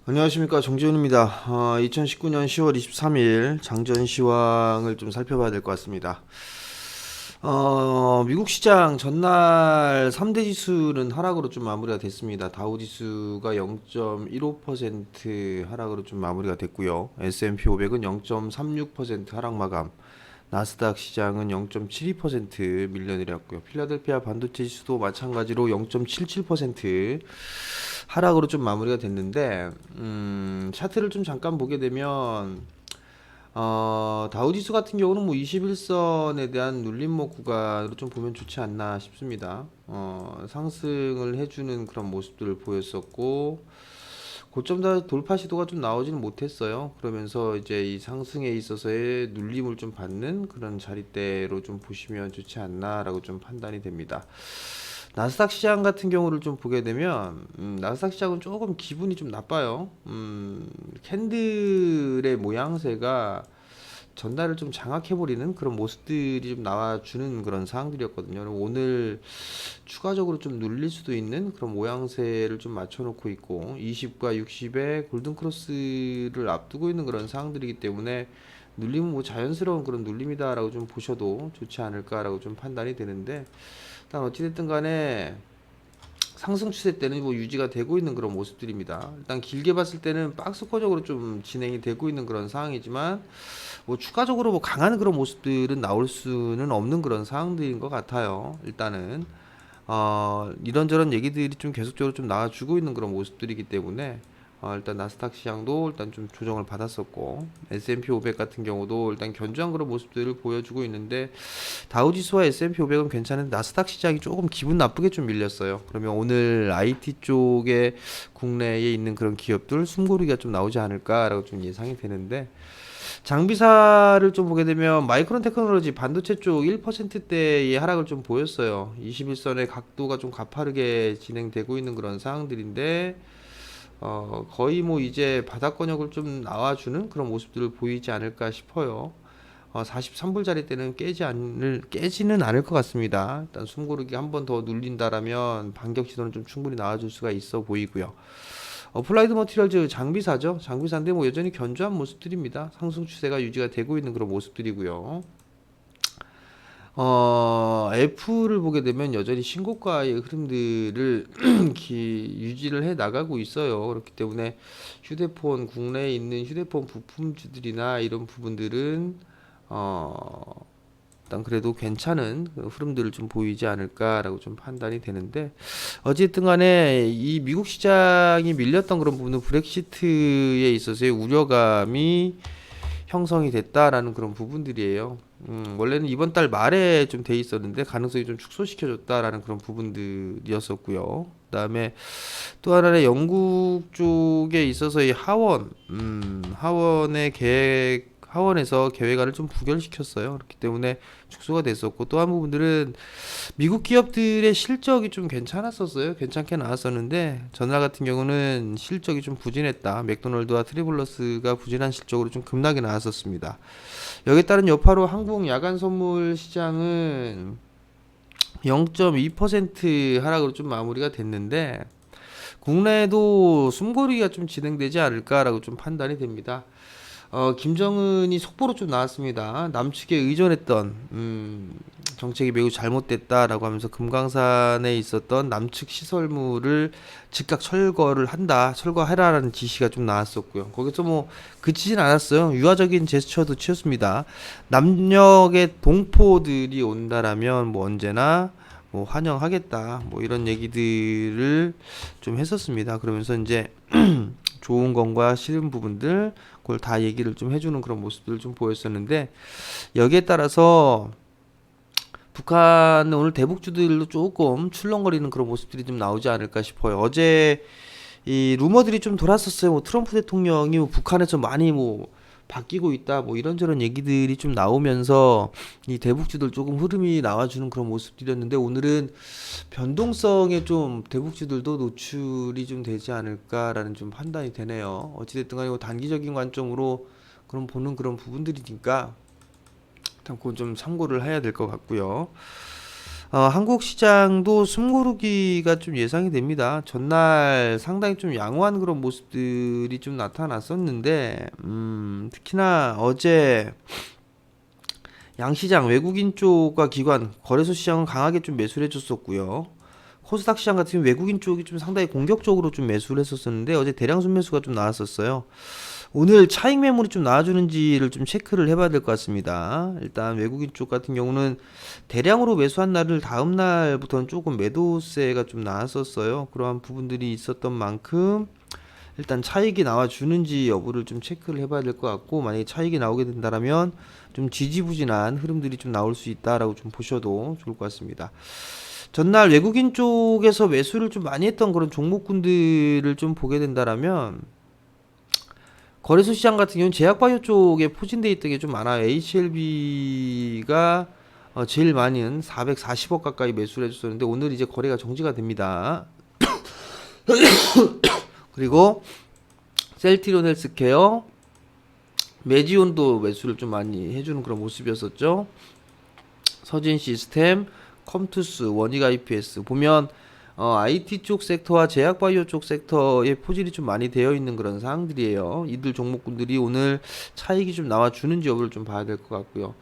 안녕하십니까, 정지훈입니다. 2019년 10월 23일 장전 시황을 좀 살펴봐야 될 것 같습니다. 미국 시장 전날 3대 지수는 하락으로 좀 마무리가 됐습니다. 다우 지수가 0.15% 하락으로 좀 마무리가 됐고요. S&P 500은 0.36% 하락 마감. 나스닥 시장은 0.72% 밀려내렸고요. 필라델피아 반도체 지수도 마찬가지로 0.77% 하락으로 좀 마무리가 됐는데, 차트를 좀 잠깐 보게 되면 다우지수 같은 경우는 뭐 21선에 대한 눌림목 구간으로 좀 보면 좋지 않나 싶습니다. 상승을 해주는 그런 모습들을 보였었고, 고점 돌파 시도가 좀 나오지는 못했어요. 그러면서 이제 이 상승에 있어서의 눌림을 좀 받는 그런 자리대로 좀 보시면 좋지 않나라고 좀 판단이 됩니다. 나스닥 시장 같은 경우를 좀 보게 되면 나스닥 시장은 조금 기분이 좀 나빠요. 캔들의 모양새가 전달을 좀 장악해버리는 그런 모습들이 좀 나와주는 그런 상황들이었거든요. 오늘 추가적으로 좀 눌릴 수도 있는 그런 모양새를 좀 맞춰놓고 있고 20과 60의 골든크로스를 앞두고 있는 그런 상황들이기 때문에 눌림은 뭐 자연스러운 그런 눌림이다라고 좀 보셔도 좋지 않을까라고 좀 판단이 되는데, 일단 어찌됐든 간에 상승 추세 때는 뭐 유지가 되고 있는 그런 모습들입니다. 일단 길게 봤을 때는 박스권적으로 좀 진행이 되고 있는 그런 상황이지만 뭐 추가적으로 뭐 강한 그런 모습들은 나올 수는 없는 그런 상황들인 것 같아요. 일단은 이런저런 얘기들이 좀 계속적으로 좀 나와주고 있는 그런 모습들이기 때문에 일단 나스닥 시장도 일단 좀 조정을 받았었고 S&P 500 같은 경우도 일단 견조한 그런 모습들을 보여주고 있는데, 다우지수와 S&P 500은 괜찮은데 나스닥 시장이 조금 기분 나쁘게 좀 밀렸어요. 그러면 오늘 IT 쪽에 국내에 있는 그런 기업들 숨고르기가 좀 나오지 않을까라고 좀 예상이 되는데, 장비사를 좀 보게 되면 마이크론 테크놀로지 반도체 쪽 1%대의 하락을 좀 보였어요. 21선의 각도가 좀 가파르게 진행되고 있는 그런 상황들인데, 거의 뭐 이제 바닥권역을 좀 나와주는 그런 모습들을 보이지 않을까 싶어요. 43불짜리 때는 깨지는 않을 것 같습니다. 일단 숨고르기 한 번 더 눌린다라면 반격 시도는 좀 충분히 나와줄 수가 있어 보이고요. 어플라이드 머티리얼즈 장비사죠. 장비사인데 뭐 여전히 견조한 모습들입니다. 상승 추세가 유지가 되고 있는 그런 모습들이고요. 애플을 보게 되면 여전히 신고가의 흐름들을 유지를 해 나가고 있어요. 그렇기 때문에 국내에 있는 휴대폰 부품주들이나 이런 부분들은 어, 일단 그래도 괜찮은 흐름들을 좀 보이지 않을까라고 좀 판단이 되는데, 어쨌든 간에 이 미국 시장이 밀렸던 그런 부분은 브렉시트에 있어서의 우려감이 형성이 됐다라는 그런 부분들이에요. 원래는 이번 달 말에 좀 돼 있었는데 가능성이 좀 축소시켜줬다라는 그런 부분들이었었고요. 그다음에 또 하나는 영국 쪽에 있어서의 하원에서 계획안을 좀 부결시켰어요. 그렇기 때문에 축소가 됐었고, 또 한 부분들은 미국 기업들의 실적이 좀 괜찮았었어요. 괜찮게 나왔었는데 전날 같은 경우는 실적이 좀 부진했다. 맥도널드와 트리블러스가 부진한 실적으로 좀 급락이 나왔었습니다. 여기에 따른 여파로 한국 야간 선물 시장은 0.2% 하락으로 좀 마무리가 됐는데, 국내에도 숨고르기가 좀 진행되지 않을까라고 좀 판단이 됩니다. 김정은이 속보로 좀 나왔습니다. 남측에 의존했던 정책이 매우 잘못됐다라고 하면서 금강산에 있었던 남측 시설물을 즉각 철거해라라는 지시가 좀 나왔었고요. 거기서 뭐 그치진 않았어요. 유화적인 제스처도 취했습니다. 남녘의 동포들이 온다라면 뭐 언제나 뭐 환영하겠다, 뭐 이런 얘기들을 좀 했었습니다. 그러면서 이제 좋은 건과 싫은 부분들 그걸 다 얘기를 좀 해주는 그런 모습들을 좀 보였었는데, 여기에 따라서 북한은 오늘 대북주들로 조금 출렁거리는 그런 모습들이 좀 나오지 않을까 싶어요. 어제 이 루머들이 좀 돌았었어요. 뭐 트럼프 대통령이 뭐 북한에서 많이 뭐 바뀌고 있다, 뭐 이런저런 얘기들이 좀 나오면서 이 대북주들 조금 흐름이 나와주는 그런 모습들이었는데, 오늘은 변동성에 좀 대북주들도 노출이 좀 되지 않을까라는 좀 판단이 되네요. 어찌됐든 간에 뭐 단기적인 관점으로 그런 보는 그런 부분들이니까 일단 그건 좀 참고를 해야 될 것 같고요. 한국 시장도 숨고르기가 좀 예상이 됩니다. 전날 상당히 좀 양호한 그런 모습들이 좀 나타났었는데, 특히나 어제 양시장 외국인 쪽과 기관 거래소 시장은 강하게 좀 매수를 해줬었고요. 코스닥 시장 같은 경우 외국인 쪽이 좀 상당히 공격적으로 좀 매수를 했었었는데 어제 대량 순매수가 좀 나왔었어요. 오늘 차익 매물이 좀 나와주는지를 좀 체크를 해봐야 될 것 같습니다. 일단 외국인 쪽 같은 경우는 대량으로 매수한 날을 다음 날부터는 조금 매도세가 좀 나왔었어요. 그러한 부분들이 있었던 만큼 일단 차익이 나와주는지 여부를 좀 체크를 해봐야 될 것 같고, 만약에 차익이 나오게 된다면 좀 지지부진한 흐름들이 좀 나올 수 있다라고 좀 보셔도 좋을 것 같습니다. 전날 외국인 쪽에서 매수를 좀 많이 했던 그런 종목군들을 좀 보게 된다면 거래소 시장 같은 경우는 제약바이오 쪽에 포진돼 있던 게 좀 많아요. HLB가 제일 많은 440억 가까이 매수를 해줬었는데 오늘 이제 거래가 정지가 됩니다. 그리고 셀트리온 헬스케어, 메지온도 매수를 좀 많이 해주는 그런 모습이었었죠. 서진 시스템, 컴투스, 원익 IPS 보면 IT 쪽 섹터와 제약바이오 쪽 섹터에 포진이 좀 많이 되어 있는 그런 사항들이에요. 이들 종목군들이 오늘 차익이 좀 나와주는지 여부를 좀 봐야 될 것 같고요.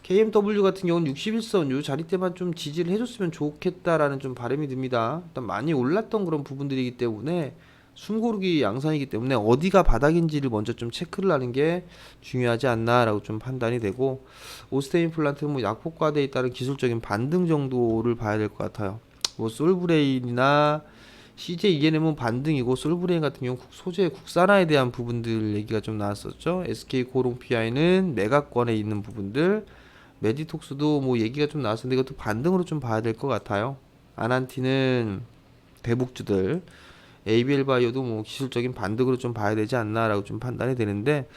KMW 같은 경우는 61선 요 자리대만 좀 지지를 해줬으면 좋겠다라는 좀 바람이 듭니다. 일단 많이 올랐던 그런 부분들이기 때문에 숨고르기 양상이기 때문에 어디가 바닥인지를 먼저 좀 체크를 하는 게 중요하지 않나라고 좀 판단이 되고, 오스테인 플란트는 뭐 약폭과대에 따른 기술적인 반등 정도를 봐야 될 것 같아요. 뭐 솔브레인이나 CJ ENM은 반등이고, 솔브레인 같은 경우 소재 국산화에 대한 부분들 얘기가 좀 나왔었죠. SK 고롱 PI는 매각권에 있는 부분들, 메디톡스도 뭐 얘기가 좀 나왔었는데 이것도 반등으로 좀 봐야 될 것 같아요. 아난티는 대북주들, ABL 바이오도 뭐 기술적인 반등으로 좀 봐야 되지 않나라고 좀 판단이 되는데,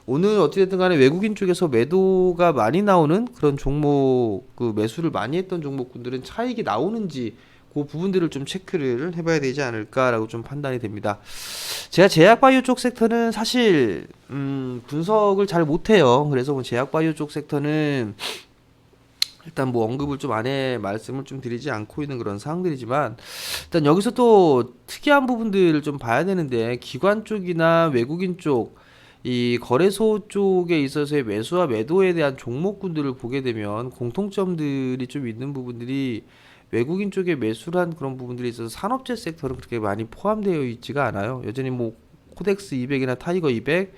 오늘 어찌됐든 간에 외국인 쪽에서 매도가 많이 나오는 그런 종목, 그 매수를 많이 했던 종목군들은 차익이 나오는지 그 부분들을 좀 체크를 해봐야 되지 않을까라고 좀 판단이 됩니다. 제가 제약바이오 쪽 섹터는 사실 분석을 잘 못해요. 그래서 뭐 제약바이오 쪽 섹터는 일단 뭐 언급을 좀 안에 말씀을 좀 드리지 않고 있는 그런 사항들이지만, 일단 여기서 또 특이한 부분들을 좀 봐야 되는데, 기관 쪽이나 외국인 쪽 이 거래소 쪽에 있어서의 매수와 매도에 대한 종목군들을 보게 되면 공통점들이 좀 있는 부분들이, 외국인 쪽에 매수를 한 그런 부분들이 있어서 산업재 섹터는 그렇게 많이 포함되어 있지가 않아요. 여전히 뭐 코덱스 200이나 타이거 200,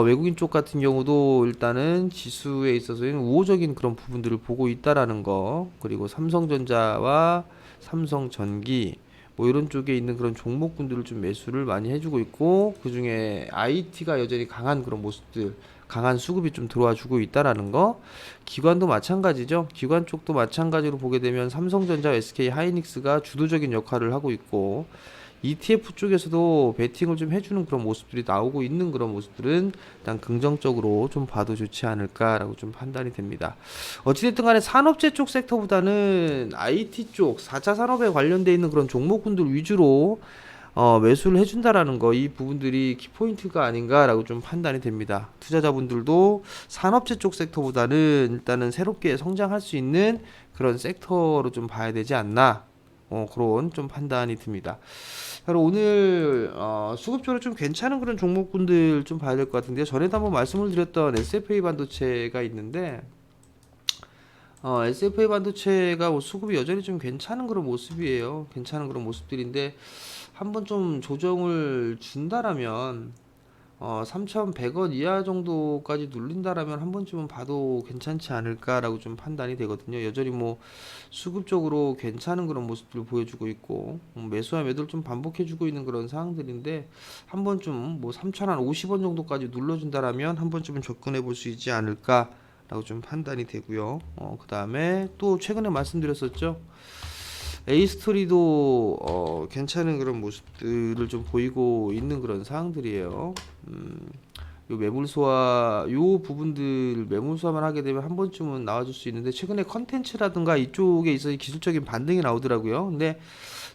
외국인 쪽 같은 경우도 일단은 지수에 있어서는 우호적인 그런 부분들을 보고 있다라는 거, 그리고 삼성전자와 삼성전기 뭐 이런 쪽에 있는 그런 종목군들을 좀 매수를 많이 해주고 있고, 그 중에 IT가 여전히 강한 그런 모습들, 강한 수급이 좀 들어와 주고 있다라는 거. 기관도 마찬가지죠. 기관 쪽도 마찬가지로 보게 되면 삼성전자, SK 하이닉스가 주도적인 역할을 하고 있고, ETF 쪽에서도 베팅을 좀 해주는 그런 모습들이 나오고 있는 그런 모습들은 일단 긍정적으로 좀 봐도 좋지 않을까라고 좀 판단이 됩니다. 어찌됐든 간에 산업재 쪽 섹터보다는 IT 쪽 4차 산업에 관련돼 있는 그런 종목군들 위주로 매수를 해준다라는 거, 이 부분들이 키포인트가 아닌가라고 좀 판단이 됩니다. 투자자분들도 산업재 쪽 섹터보다는 일단은 새롭게 성장할 수 있는 그런 섹터로 좀 봐야 되지 않나, 그런 좀 판단이 듭니다. 그리고 오늘 수급적으로 좀 괜찮은 그런 종목군들 좀 봐야 될 것 같은데요. 전에도 한번 말씀을 드렸던 SFA 반도체가 있는데, SFA 반도체가 뭐 수급이 여전히 좀 괜찮은 그런 모습이에요. 괜찮은 그런 모습들인데 한번 좀 조정을 준다라면 3,100원 이하 정도까지 눌린다라면 한 번쯤은 봐도 괜찮지 않을까라고 좀 판단이 되거든요. 여전히 뭐 수급적으로 괜찮은 그런 모습들을 보여주고 있고, 매수와 매도를 좀 반복해주고 있는 그런 상황들인데, 한 번쯤 뭐 3,050원 정도까지 눌러준다라면 한 번쯤은 접근해 볼 수 있지 않을까라고 좀 판단이 되고요. 그 다음에 또 최근에 말씀드렸었죠. 에이스토리도 괜찮은 그런 모습들을 좀 보이고 있는 그런 상황들이에요. 요 매물소화 요 부분들 매물소화만 하게 되면 한 번쯤은 나와줄 수 있는데, 최근에 컨텐츠라든가 이쪽에 있어서 기술적인 반등이 나오더라고요. 근데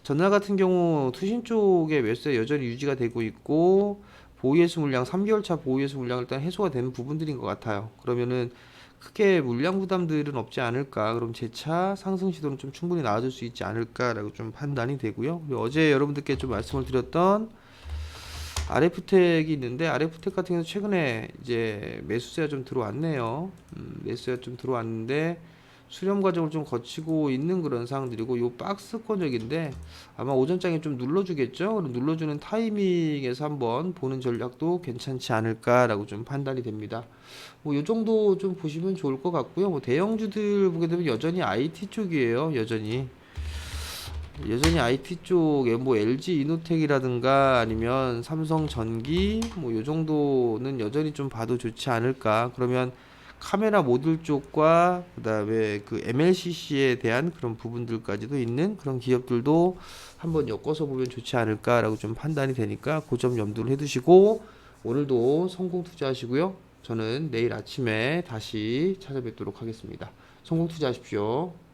전날 같은 경우 투신 쪽의 매수가 여전히 유지가 되고 있고, 보이에스 물량 3개월 차 보이에스 물량 일단 해소가 되는 부분들인 것 같아요. 그러면은 크게 물량 부담들은 없지 않을까. 그럼 재차 상승 시도는 좀 충분히 나와줄 수 있지 않을까라고 좀 판단이 되고요. 그리고 어제 여러분들께 좀 말씀을 드렸던 RF텍이 있는데 RF텍 같은 경우는 최근에 이제 매수세가 좀 들어왔네요. 매수세가 좀 들어왔는데 수렴 과정을 좀 거치고 있는 그런 상황들이고 요 박스권적인데 아마 오전장에 좀 눌러주겠죠. 그럼 눌러주는 타이밍에서 한번 보는 전략도 괜찮지 않을까라고 좀 판단이 됩니다. 뭐 요 정도 좀 보시면 좋을 것 같고요. 뭐 대형주들 보게 되면 여전히 IT 쪽이에요. 여전히 IT 쪽에 뭐 LG 이노텍이라든가 아니면 삼성전기 뭐 요 정도는 여전히 좀 봐도 좋지 않을까. 그러면 카메라 모듈 쪽과 그다음에 그 MLCC에 대한 그런 부분들까지도 있는 그런 기업들도 한번 엮어서 보면 좋지 않을까라고 좀 판단이 되니까 그 점 염두를 해두시고 오늘도 성공 투자하시고요. 저는 내일 아침에 다시 찾아뵙도록 하겠습니다. 성공 투자하십시오.